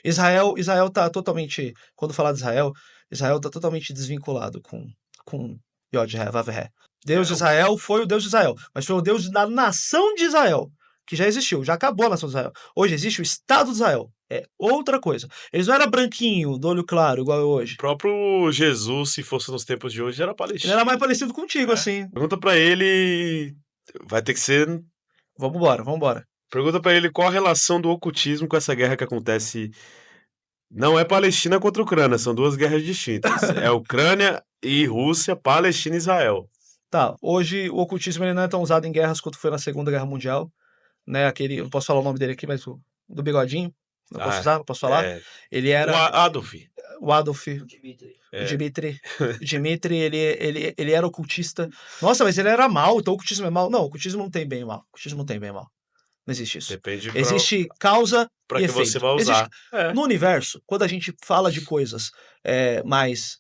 Israel tá totalmente, quando falar de Israel, Israel tá totalmente desvinculado com Yod Hé, Vav Hé. Deus de Israel foi o Deus de Israel, mas foi o Deus da nação de Israel, que já existiu, já acabou a nação de Israel. Hoje existe o Estado de Israel, é outra coisa. Eles não eram branquinho, do olho claro, igual eu O hoje. próprio Jesus, se fosse nos tempos de hoje, era Ele palestino. era mais parecido contigo, É. assim. Pergunta pra ele. Vai ter que ser. Vambora. Pergunta pra ele qual a relação do ocultismo com essa guerra que acontece. Não é Palestina contra Ucrânia, são duas guerras distintas. É Ucrânia e Rússia, Palestina e Israel. Tá, hoje o ocultismo ele não é tão usado em guerras quanto foi na Segunda Guerra Mundial, né? Aquele, eu não posso falar o nome dele aqui, mas o do bigodinho, não posso usar, não posso falar. É. Ele O era Adolf. o Adolf, o É. Dimitri, ele era ocultista. Nossa, mas ele era mal, então o ocultismo é mal. Não, o ocultismo não tem bem e mal. O ocultismo não tem bem e mal. Não existe isso. Depende Existe causa pra e que você efeito. vai Existe usar. É. no universo, quando a gente fala de coisas mais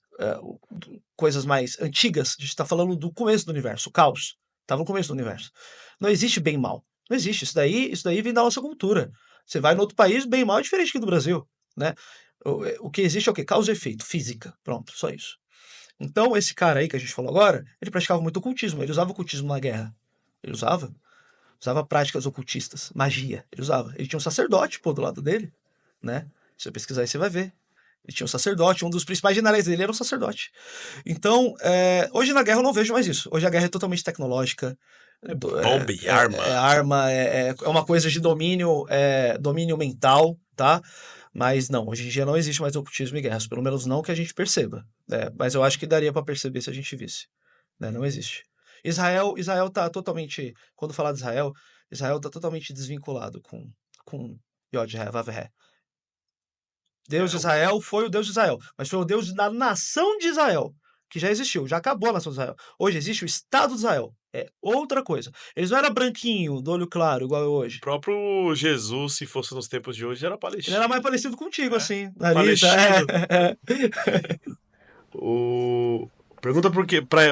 coisas mais antigas, a gente está falando do começo do universo, o caos. Estava no começo do universo. Não existe bem e mal. Não existe. Isso daí vem da nossa cultura. Você vai no outro país, bem e mal é diferente aqui do Brasil, né? O que existe é o quê? Causa e efeito, física. Pronto, só isso. Então, esse cara aí que a gente falou agora, ele praticava muito ocultismo. Ele usava ocultismo na guerra. Ele usava práticas ocultistas, magia. Ele usava. Ele tinha um sacerdote, pô, do lado dele, né? Se você pesquisar aí, você vai ver. Ele tinha um sacerdote, um dos principais generais dele era um sacerdote. Então, hoje na guerra eu não vejo mais isso. Hoje a guerra é totalmente tecnológica. Bomba e arma. Arma, é uma coisa de domínio mental, tá? Mas não, hoje em dia não existe mais ocultismo e guerras, pelo menos não que a gente perceba. Mas eu acho que daria para perceber se a gente visse. Né? Não existe. Israel tá totalmente, quando falar de Israel tá totalmente desvinculado com Yod Hé, Vav Hé. Deus de Israel foi o Deus de Israel, mas foi o Deus da nação de Israel, que já existiu, já acabou a nação de Israel. Hoje existe o Estado de Israel, é outra coisa. Eles não eram branquinho, do olho claro, igual eu hoje. O próprio Jesus, se fosse nos tempos de hoje, era Ele palestino. era mais parecido contigo, assim. Nariz, Palestino. Pergunta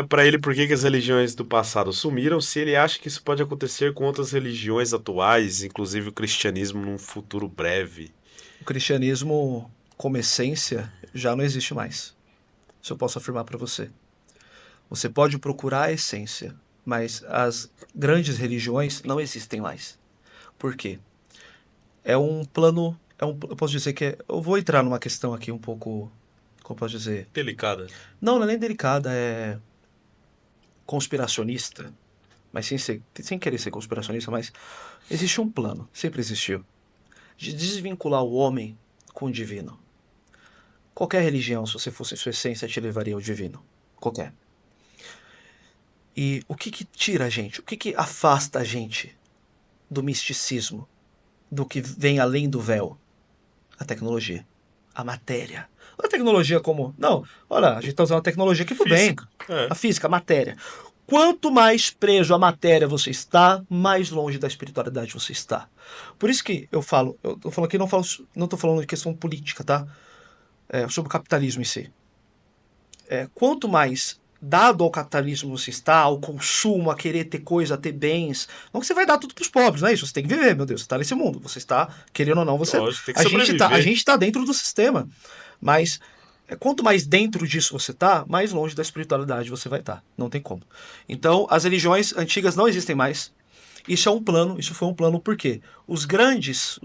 pra ele por que as religiões do passado sumiram, se ele acha que isso pode acontecer com outras religiões atuais, inclusive o cristianismo, num futuro breve. O cristianismo, como essência, já não existe mais. Isso eu posso afirmar para você. Você pode procurar a essência, mas as grandes religiões não existem mais. Por quê? É um plano. Eu posso dizer que eu vou entrar numa questão aqui um pouco. Como eu posso dizer? Delicada. Não é nem delicada, é conspiracionista. Mas sem querer ser conspiracionista, mas existe um plano, sempre existiu, de desvincular o homem com o divino. Qualquer religião, se você fosse em sua essência, te levaria ao divino. Qualquer. E o que tira a gente? O que afasta a gente do misticismo, do que vem além do véu? A tecnologia, a matéria. Não a tecnologia como. Não, olha, a gente está usando a tecnologia que tudo bem. A física, a matéria. Quanto mais preso à matéria você está, mais longe da espiritualidade você está. Por isso que eu tô falando aqui, não tô falando de questão política, tá? Sobre o capitalismo em si. Quanto mais dado ao capitalismo você está, ao consumo, a querer ter coisa, a ter bens, não que você vai dar tudo para os pobres, não é isso? Você tem que viver, meu Deus, você está nesse mundo, você está, querendo ou não, você... Lógico, tem que a gente sobreviver. tá dentro do sistema, mas quanto mais dentro disso você tá, mais longe da espiritualidade você vai estar, não tem como. Então, as religiões antigas não existem mais, isso foi um plano por quê? Os grandes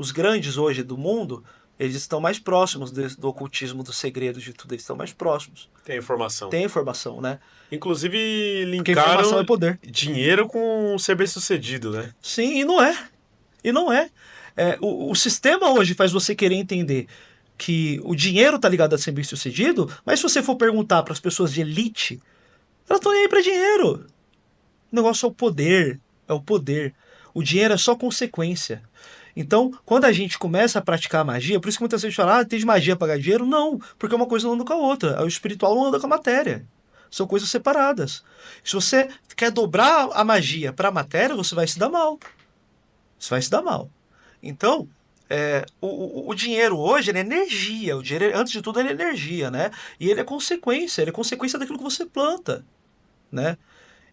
hoje do mundo, eles estão mais próximos do ocultismo, dos segredos de tudo, eles estão mais próximos. Tem informação. Tem informação, né? Inclusive, Porque informação linkaram é poder. dinheiro com ser bem-sucedido, né? Sim, e não é. E não é. O sistema hoje faz você querer entender que o dinheiro tá ligado a ser bem-sucedido, mas se você for perguntar para as pessoas de elite, elas estão nem aí para dinheiro. O negócio é o poder. É o poder. O dinheiro é só consequência. Então, quando a gente começa a praticar magia, por isso que muitas vezes fala, tem de magia para ganhar dinheiro? Não, porque uma coisa não anda com a outra. O espiritual não anda com a matéria. São coisas separadas. Se você quer dobrar a magia para a matéria, você vai se dar mal. Você vai se dar mal. Então, o dinheiro hoje ele é energia. O dinheiro, antes de tudo, ele é energia, né? E ele é consequência daquilo que você planta, né?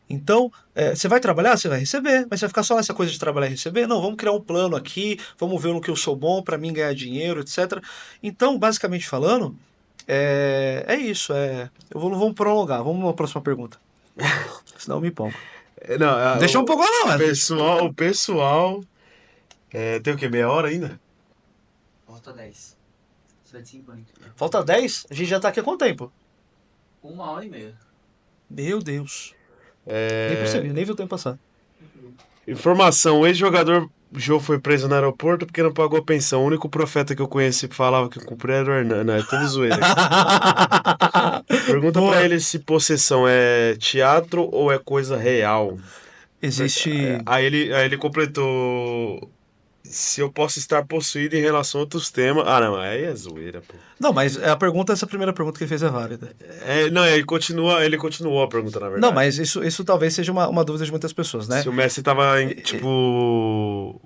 Então, você vai trabalhar, você vai receber, mas você vai ficar só nessa coisa de trabalhar e receber? Não, vamos criar um plano aqui, vamos ver no que eu sou bom para mim ganhar dinheiro, etc. Então, basicamente falando, é isso. Não vamos prolongar, vamos para a próxima pergunta. Senão eu me empolgo. Não, Deixa um pouco não, mas... o pessoal. Tem o quê? Meia hora ainda? Falta 10. 7h50. Falta 10? A gente já tá aqui há quanto tempo? 1h30. Meu Deus. Nem percebi, nem vi o tempo passar. Informação: o ex-jogador Jô foi preso no aeroporto porque não pagou a pensão. O único profeta que eu conheci que falava que cumpria era o Hernando. Não, é tudo zoeira. Pergunta Boa. pra ele se possessão é teatro ou é coisa real. Existe. Aí ele completou. Se eu posso estar possuído em relação a outros temas. Ah, não, aí é zoeira, pô. Não, mas essa primeira pergunta que ele fez é válida. Não, ele continuou a pergunta, na Não, verdade. mas isso talvez seja uma dúvida de muitas pessoas, né? Se o Messi tava, tipo,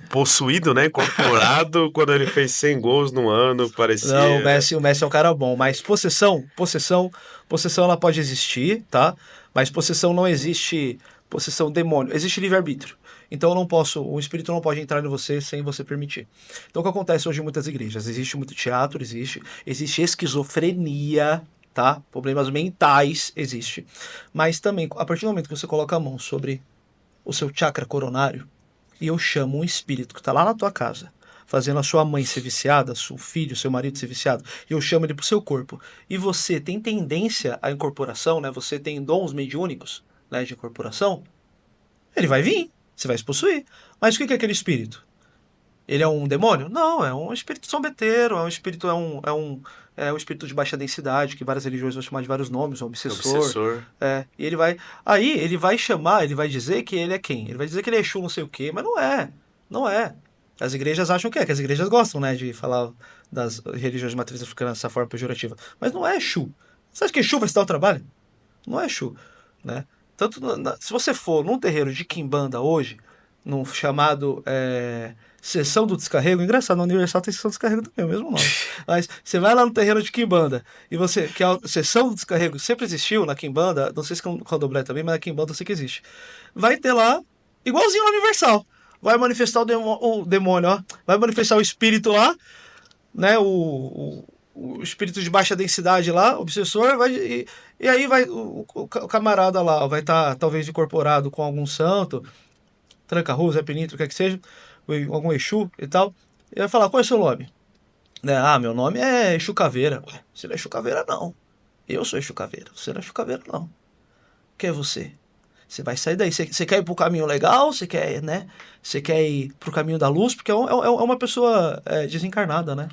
possuído, né? Incorporado, quando ele fez 100 gols no ano, parecia. Não, o Messi é um cara bom, mas possessão ela pode existir, tá? Mas possessão não existe, possessão demônio, existe livre-arbítrio. Então o espírito não pode entrar em você sem você permitir. Então o que acontece hoje em muitas igrejas? Existe muito teatro, existe esquizofrenia, tá? Problemas mentais, existe. Mas também, a partir do momento que você coloca a mão sobre o seu chakra coronário, e eu chamo um espírito que está lá na tua casa, fazendo a sua mãe ser viciada, seu filho, seu marido ser viciado, e eu chamo ele pro seu corpo, e você tem tendência à incorporação, né? Você tem dons mediúnicos, né, de incorporação, ele vai vir, você vai se possuir. Mas o que é aquele espírito? Ele é um demônio? Não, é um espírito zombeteiro, é um espírito de baixa densidade, que várias religiões vão chamar de vários nomes, um obsessor. E ele vai. Aí ele vai chamar, ele vai dizer que ele é quem? Ele vai dizer que ele é Exu não sei o quê, mas não é. Não é. As igrejas acham que é, que as igrejas gostam, né, de falar das religiões de matriz africana dessa forma pejorativa. Mas não é Exu. Você acha que Exu vai se dar o trabalho? Não é Exu, né? Tanto se você for num terreiro de Quimbanda hoje, num chamado Sessão do Descarrego, engraçado, no Universal tem Sessão do Descarrego também, é o mesmo nome. Mas você vai lá no terreiro de Quimbanda e que a Sessão do Descarrego sempre existiu na Quimbanda, não sei se com o Candomblé também, mas na Quimbanda eu sei que existe. Vai ter lá, igualzinho no Universal, vai manifestar o demônio, ó, vai manifestar o espírito lá, né, o espírito de baixa densidade lá, obsessor, e aí vai o camarada lá, vai estar talvez incorporado com algum santo, Tranca-Rua, Zé Penitro, o que é que seja, algum Exu e tal, e vai falar, qual é o seu nome? Né? Ah, meu nome é Exu Caveira. Ué, você não é Exu Caveira, não. Eu sou Exu Caveira, você não é Exu Caveira, não. Quem é você? Você vai sair daí. Você quer ir pro caminho legal? Você quer, né? Você quer ir pro caminho da luz? Porque é uma pessoa desencarnada, né?